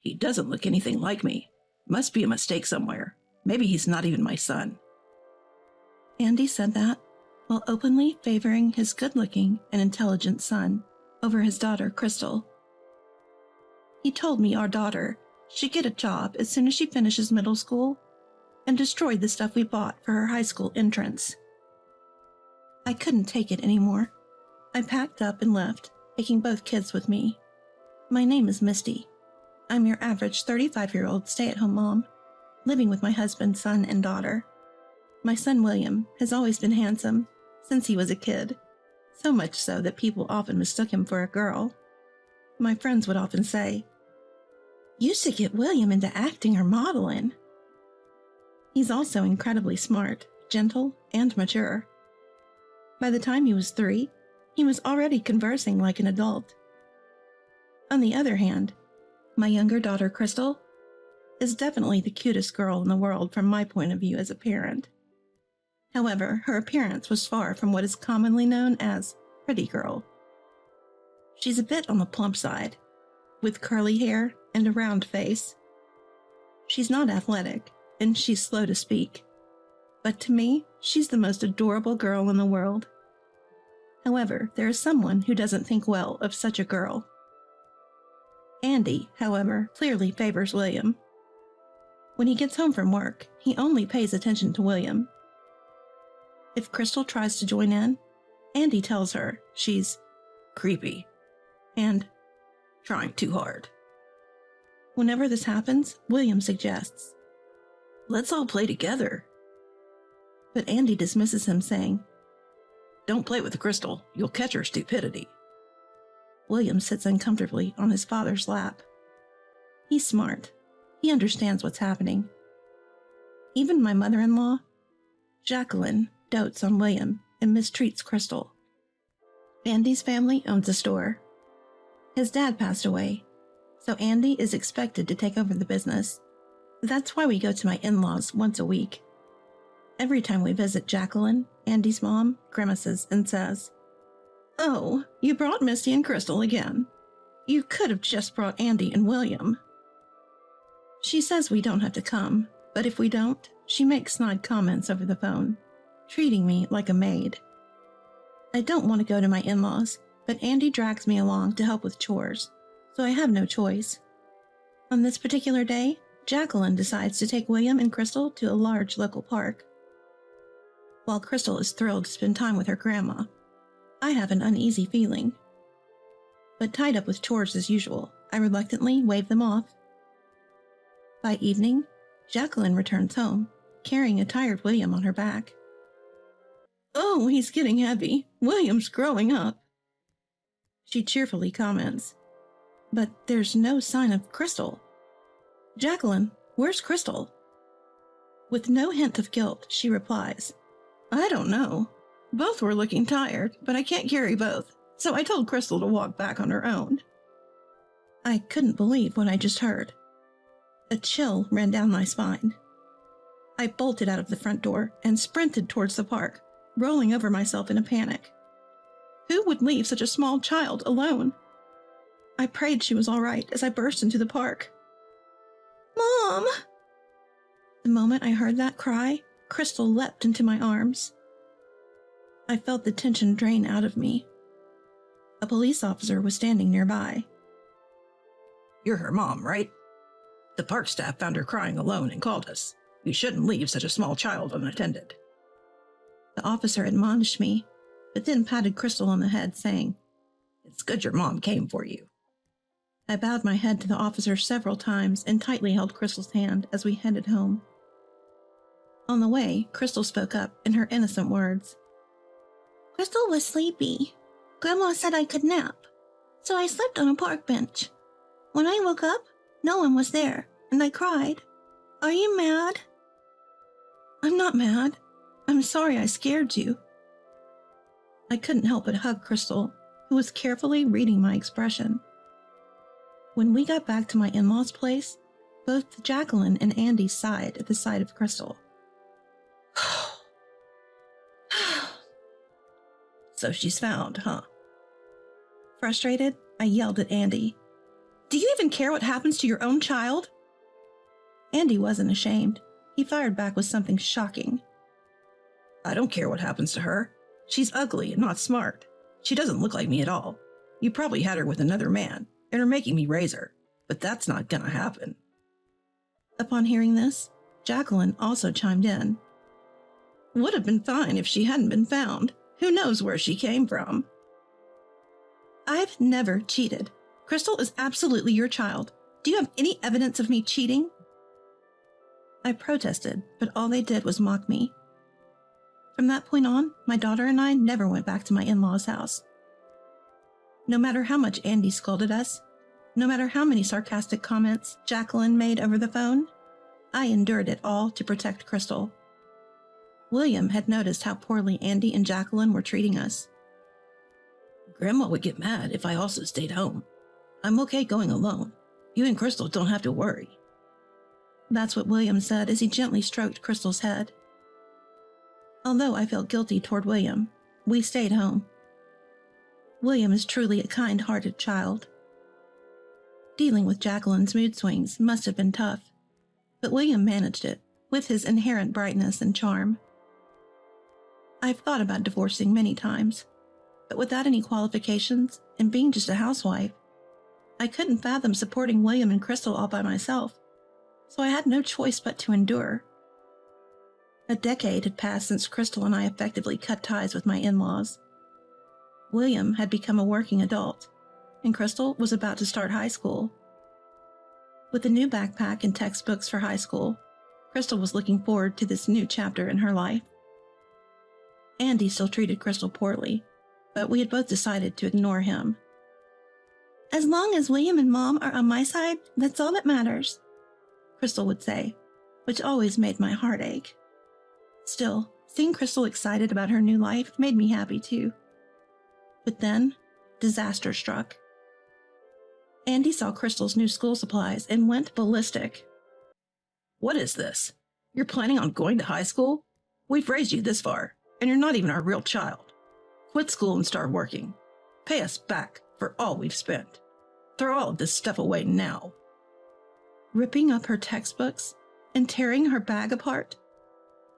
He doesn't look anything like me. Must be a mistake somewhere. Maybe he's not even my son. Andy said that while openly favoring his good-looking and intelligent son over his daughter, Crystal. He told me our daughter should get a job as soon as she finishes middle school and destroyed the stuff we bought for her high school entrance. I couldn't take it anymore. I packed up and left, taking both kids with me. My name is Misty. I'm your average 35-year-old stay-at-home mom, living with my husband, son, and daughter. My son William has always been handsome since he was a kid, so much so that people often mistook him for a girl. My friends would often say, "You should get William into acting or modeling." He's also incredibly smart, gentle, and mature. By the time he was 3, he was already conversing like an adult. On the other hand, my younger daughter, Crystal, is definitely the cutest girl in the world from my point of view as a parent. However, her appearance was far from what is commonly known as pretty girl. She's a bit on the plump side, with curly hair and a round face. She's not athletic, and she's slow to speak. But to me, she's the most adorable girl in the world. However, there is someone who doesn't think well of such a girl. Andy, however, clearly favors William. When he gets home from work, he only pays attention to William. If Crystal tries to join in, Andy tells her she's creepy and trying too hard. Whenever this happens, William suggests, "Let's all play together." But Andy dismisses him, saying, "Don't play with Crystal. You'll catch her stupidity." William sits uncomfortably on his father's lap. He's smart. He understands what's happening. Even my mother-in-law, Jacqueline, dotes on William and mistreats Crystal. Andy's family owns a store. His dad passed away, so Andy is expected to take over the business. That's why we go to my in-laws once a week. Every time we visit Jacqueline, Andy's mom grimaces and says, "Oh, you brought Misty and Crystal again. You could have just brought Andy and William." She says we don't have to come, but if we don't, she makes snide comments over the phone, treating me like a maid. I don't want to go to my in-laws, but Andy drags me along to help with chores, so I have no choice. On this particular day, Jacqueline decides to take William and Crystal to a large local park. While Crystal is thrilled to spend time with her grandma, I have an uneasy feeling. But tied up with chores as usual, I reluctantly wave them off. By evening, Jacqueline returns home, carrying a tired William on her back. "Oh, he's getting heavy. William's growing up," she cheerfully comments. But there's no sign of Crystal. "Jacqueline, where's Crystal?" With no hint of guilt, she replies, "I don't know. Both were looking tired, but I can't carry both, so I told Crystal to walk back on her own." I couldn't believe what I just heard. A chill ran down my spine. I bolted out of the front door and sprinted towards the park, rolling over myself in a panic. Who would leave such a small child alone? I prayed she was all right as I burst into the park. "Mom!" The moment I heard that cry, Crystal leapt into my arms. I felt the tension drain out of me. A police officer was standing nearby. "You're her mom, right? The park staff found her crying alone and called us. You shouldn't leave such a small child unattended." The officer admonished me, but then patted Crystal on the head, saying, "It's good your mom came for you." I bowed my head to the officer several times and tightly held Crystal's hand as we headed home. On the way, Crystal spoke up in her innocent words. "Crystal was sleepy. Grandma said I could nap, so I slept on a park bench. When I woke up, no one was there, and I cried. Are you mad?" "I'm not mad. I'm sorry I scared you." I couldn't help but hug Crystal, who was carefully reading my expression. When we got back to my in-laws' place, both Jacqueline and Andy sighed at the sight of Crystal. "So she's found, huh?" Frustrated, I yelled at Andy. Do you even care what happens to your own child? Andy wasn't ashamed. He fired back with something shocking. I don't care what happens to her. She's ugly and not smart. She doesn't look like me at all. You probably had her with another man and are making me raise her, but that's not gonna happen. Upon hearing this, Jacqueline also chimed in. Would have been fine if she hadn't been found. Who knows where she came from? I've never cheated. Crystal is absolutely your child. Do you have any evidence of me cheating? I protested, but all they did was mock me. From that point on, my daughter and I never went back to my in-laws' house. No matter how much Andy scolded us, no matter how many sarcastic comments Jacqueline made over the phone, I endured it all to protect Crystal. William had noticed how poorly Andy and Jacqueline were treating us. Grandma would get mad if I also stayed home. I'm okay going alone. You and Crystal don't have to worry. That's what William said as he gently stroked Crystal's head. Although I felt guilty toward William, we stayed home. William is truly a kind-hearted child. Dealing with Jacqueline's mood swings must have been tough, but William managed it with his inherent brightness and charm. I've thought about divorcing many times, but without any qualifications and being just a housewife, I couldn't fathom supporting William and Crystal all by myself, so I had no choice but to endure. A decade had passed since Crystal and I effectively cut ties with my in-laws. William had become a working adult, and Crystal was about to start high school. With a new backpack and textbooks for high school, Crystal was looking forward to this new chapter in her life. Andy still treated Crystal poorly, but we had both decided to ignore him. As long as William and Mom are on my side, that's all that matters, Crystal would say, which always made my heart ache. Still, seeing Crystal excited about her new life made me happy too. But then, disaster struck. Andy saw Crystal's new school supplies and went ballistic. What is this? You're planning on going to high school? We've raised you this far, and you're not even our real child. Quit school and start working. Pay us back for all we've spent. Throw all of this stuff away now. Ripping up her textbooks and tearing her bag apart,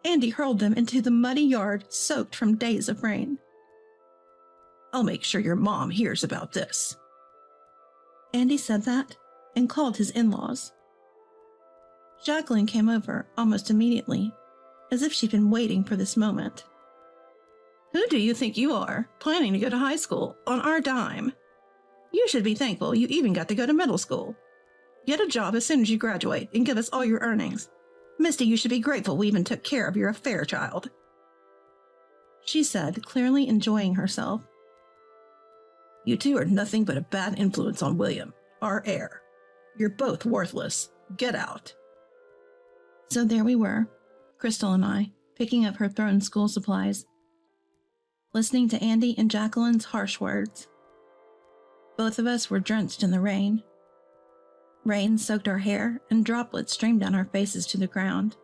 Andy hurled them into the muddy yard soaked from days of rain. I'll make sure your mom hears about this. Andy said that and called his in-laws. Jacqueline came over almost immediately, as if she'd been waiting for this moment. Who do you think you are, planning to go to high school on our dime? You should be thankful you even got to go to middle school. Get a job as soon as you graduate and give us all your earnings. Misty, you should be grateful we even took care of your affair child, she said, clearly enjoying herself. You two are nothing but a bad influence on William, our heir. You're both worthless. Get out. So there we were, Crystal and I, picking up her thrown school supplies, listening to Andy and Jacqueline's harsh words. Both of us were drenched in the rain. Rain soaked our hair and droplets streamed down our faces to the ground.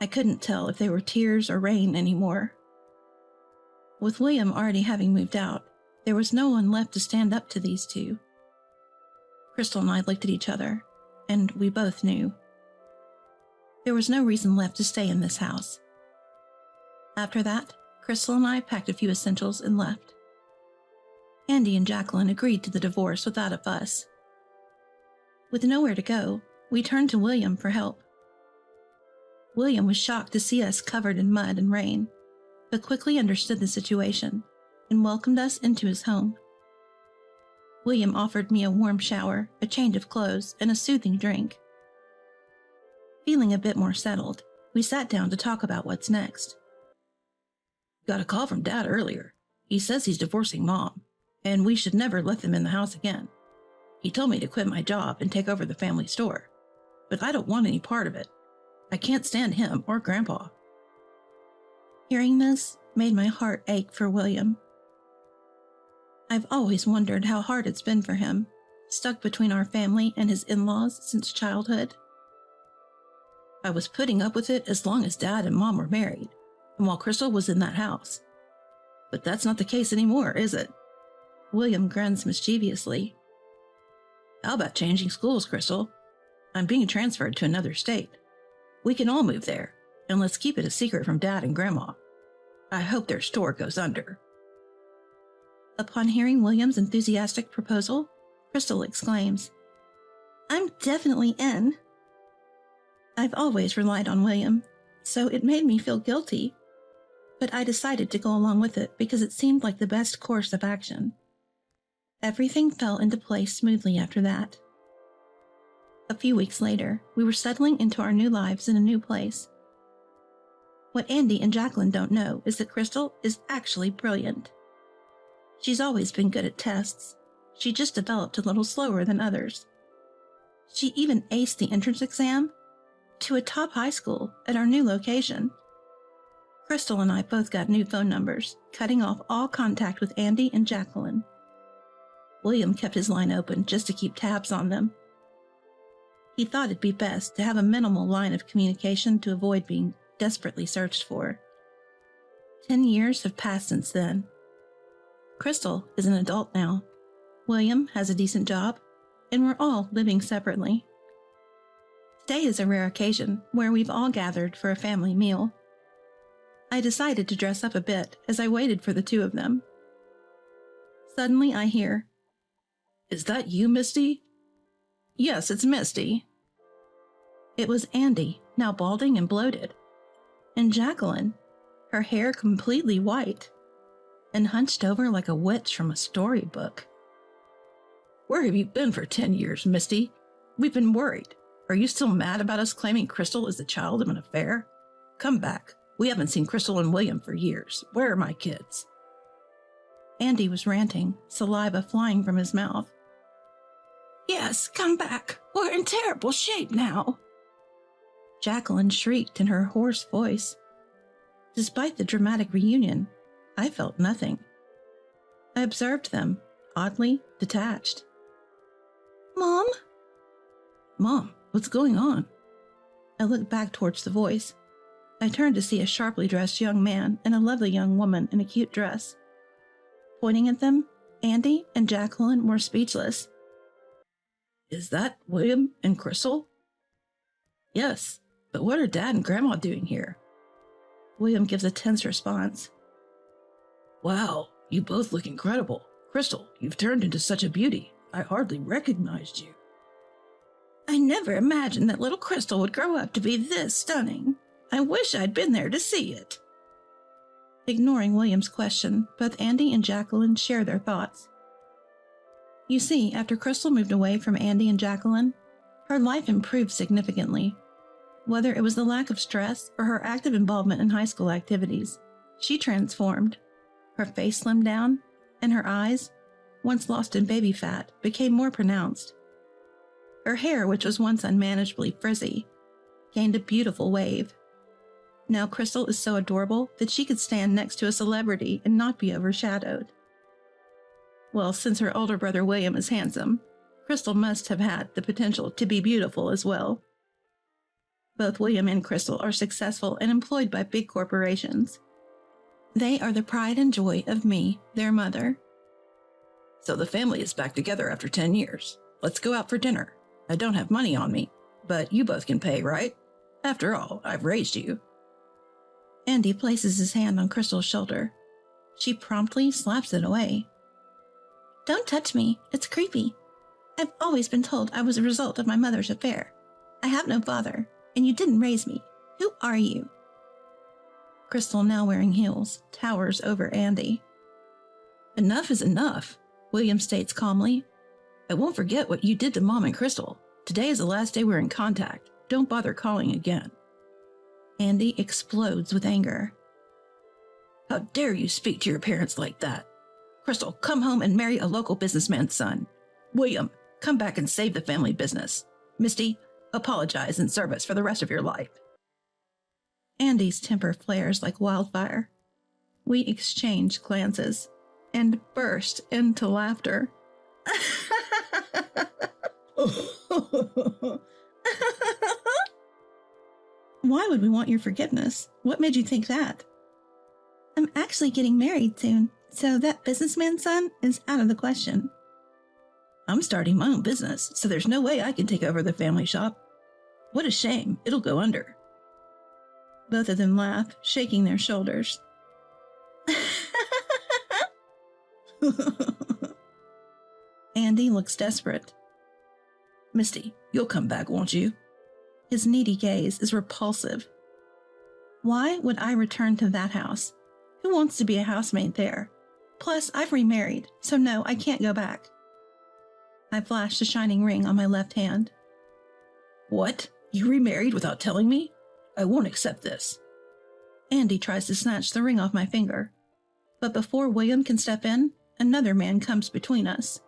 I couldn't tell if they were tears or rain anymore. With William already having moved out, there was no one left to stand up to these two. Crystal and I looked at each other, and we both knew. There was no reason left to stay in this house. After that, Crystal and I packed a few essentials and left. Andy and Jacqueline agreed to the divorce without a fuss. With nowhere to go, we turned to William for help. William was shocked to see us covered in mud and rain, but quickly understood the situation and welcomed us into his home. William offered me a warm shower, a change of clothes, and a soothing drink. Feeling a bit more settled, we sat down to talk about what's next. Got a call from Dad earlier. He says he's divorcing Mom, and we should never let them in the house again. He told me to quit my job and take over the family store, but I don't want any part of it. I can't stand him or Grandpa. Hearing this made my heart ache for William. I've always wondered how hard it's been for him, stuck between our family and his in-laws since childhood. I was putting up with it as long as Dad and Mom were married, and while Crystal was in that house. But that's not the case anymore, is it? William grins mischievously. How about changing schools, Crystal? I'm being transferred to another state. We can all move there, and let's keep it a secret from Dad and Grandma. I hope their store goes under. Upon hearing William's enthusiastic proposal, Crystal exclaims, I'm definitely in. I've always relied on William, so it made me feel guilty, but I decided to go along with it because it seemed like the best course of action. Everything fell into place smoothly after that. A few weeks later, we were settling into our new lives in a new place. What Andy and Jacqueline don't know is that Crystal is actually brilliant. She's always been good at tests. She just developed a little slower than others. She even aced the entrance exam to a top high school at our new location. Crystal and I both got new phone numbers, cutting off all contact with Andy and Jacqueline. William kept his line open just to keep tabs on them. He thought it'd be best to have a minimal line of communication to avoid being desperately searched for. 10 years have passed since then. Crystal is an adult now. William has a decent job, and we're all living separately. Today is a rare occasion where we've all gathered for a family meal. I decided to dress up a bit as I waited for the two of them. Suddenly I hear, Is that you, Misty? Yes, it's Misty. It was Andy, now balding and bloated, and Jacqueline, her hair completely white, and hunched over like a witch from a storybook. Where have you been for 10 years, Misty? We've been worried. Are you still mad about us claiming Crystal is the child of an affair? Come back. We haven't seen Crystal and William for years. Where are my kids? Andy was ranting, saliva flying from his mouth. Yes, come back. We're in terrible shape now. Jacqueline shrieked in her hoarse voice. Despite the dramatic reunion, I felt nothing. I observed them, oddly detached. Mom? Mom, what's going on? I looked back towards the voice. I turned to see a sharply dressed young man and a lovely young woman in a cute dress. Pointing at them, Andy and Jacqueline were speechless. Is that William and Crystal? Yes, but what are Dad and Grandma doing here? William gives a tense response. Wow, you both look incredible. Crystal, you've turned into such a beauty. I hardly recognized you. I never imagined that little Crystal would grow up to be this stunning. I wish I'd been there to see it. Ignoring William's question, both Andy and Jacqueline share their thoughts. You see, after Crystal moved away from Andy and Jacqueline, her life improved significantly. Whether it was the lack of stress or her active involvement in high school activities, she transformed. Her face slimmed down, and her eyes, once lost in baby fat, became more pronounced. Her hair, which was once unmanageably frizzy, gained a beautiful wave. Now Crystal is so adorable that she could stand next to a celebrity and not be overshadowed. Well, since her older brother William is handsome, Crystal must have had the potential to be beautiful as well. Both William and Crystal are successful and employed by big corporations. They are the pride and joy of me, their mother. So the family is back together after 10 years. Let's go out for dinner. I don't have money on me, but you both can pay, right? After all, I've raised you. Andy places his hand on Crystal's shoulder. She promptly slaps it away. Don't touch me. It's creepy. I've always been told I was a result of my mother's affair. I have no father, and you didn't raise me. Who are you? Crystal, now wearing heels, towers over Andy. Enough is enough, William states calmly. I won't forget what you did to Mom and Crystal. Today is the last day we're in contact. Don't bother calling again. Andy explodes with anger. How dare you speak to your parents like that? Crystal, come home and marry a local businessman's son. William, come back and save the family business. Misty, apologize and serve us for the rest of your life. Andy's temper flares like wildfire. We exchange glances and burst into laughter. Why would we want your forgiveness? What made you think that? I'm actually getting married soon, so that businessman's son is out of the question. I'm starting my own business, so there's no way I can take over the family shop. What a shame. It'll go under. Both of them laugh, shaking their shoulders. Andy looks desperate. Misty, you'll come back, won't you? His needy gaze is repulsive. Why would I return to that house? Who wants to be a housemaid there? Plus, I've remarried, so no, I can't go back. I flash the shining ring on my left hand. What? You remarried without telling me? I won't accept this. Andy tries to snatch the ring off my finger. But before William can step in, another man comes between us.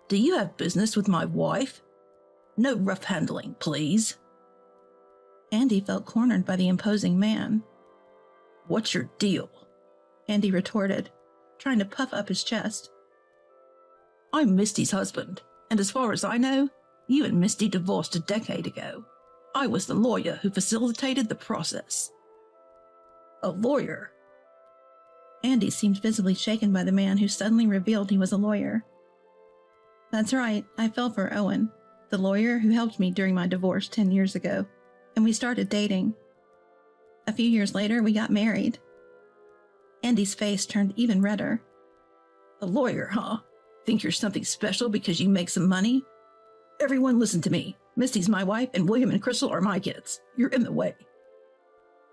Do you have business with my wife? No rough handling, please. Andy felt cornered by the imposing man. What's your deal? Andy retorted, trying to puff up his chest. I'm Misty's husband, and as far as I know, you and Misty divorced a decade ago. I was the lawyer who facilitated the process. A lawyer? Andy seemed visibly shaken by the man who suddenly revealed he was a lawyer. That's right, I fell for Owen, the lawyer who helped me during my divorce 10 years ago, and we started dating. A few years later, we got married. Andy's face turned even redder. A lawyer, huh? Think you're something special because you make some money? Everyone listen to me. Misty's my wife, and William and Crystal are my kids. You're in the way.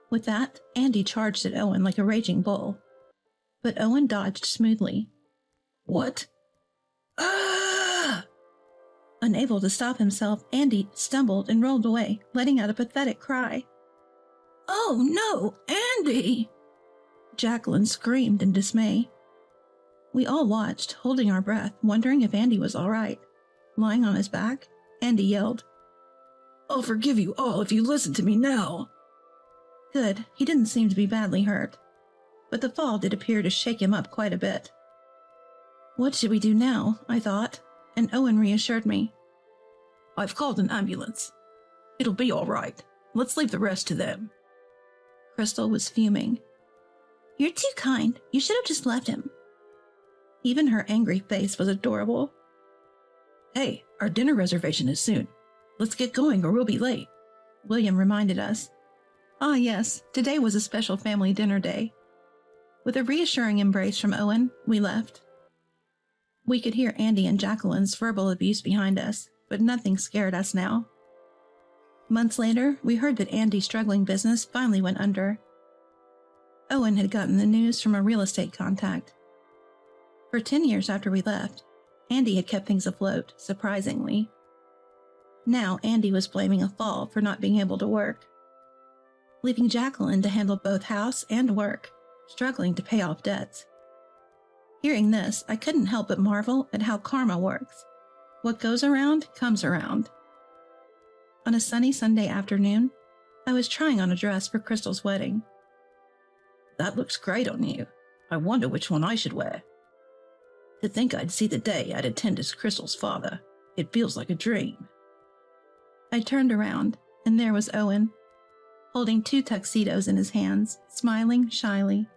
With that, Andy charged at Owen like a raging bull. But Owen dodged smoothly. What? Ah! Unable to stop himself, Andy stumbled and rolled away, letting out a pathetic cry. Oh no, Andy! Jacqueline screamed in dismay. We all watched, holding our breath, wondering if Andy was all right. Lying on his back, Andy yelled, I'll forgive you all if you listen to me now. Good, he didn't seem to be badly hurt. But the fall did appear to shake him up quite a bit. What should we do now? I thought, and Owen reassured me. I've called an ambulance. It'll be all right. Let's leave the rest to them. Crystal was fuming. You're too kind. You should have just left him. Even her angry face was adorable. Hey, our dinner reservation is soon. Let's get going or we'll be late, William reminded us. Ah yes, today was a special family dinner day. With a reassuring embrace from Owen, we left. We could hear Andy and Jacqueline's verbal abuse behind us, but nothing scared us now. Months later, we heard that Andy's struggling business finally went under. Owen had gotten the news from a real estate contact. For 10 years after we left, Andy had kept things afloat, surprisingly. Now Andy was blaming a fall for not being able to work, leaving Jacqueline to handle both house and work, struggling to pay off debts. Hearing this, I couldn't help but marvel at how karma works. What goes around comes around. On a sunny Sunday afternoon, I was trying on a dress for Crystal's wedding. That looks great on you. I wonder which one I should wear. To think I'd see the day I'd attend as Crystal's father. It feels like a dream. I turned around, and there was Owen, holding 2 tuxedos in his hands, smiling shyly.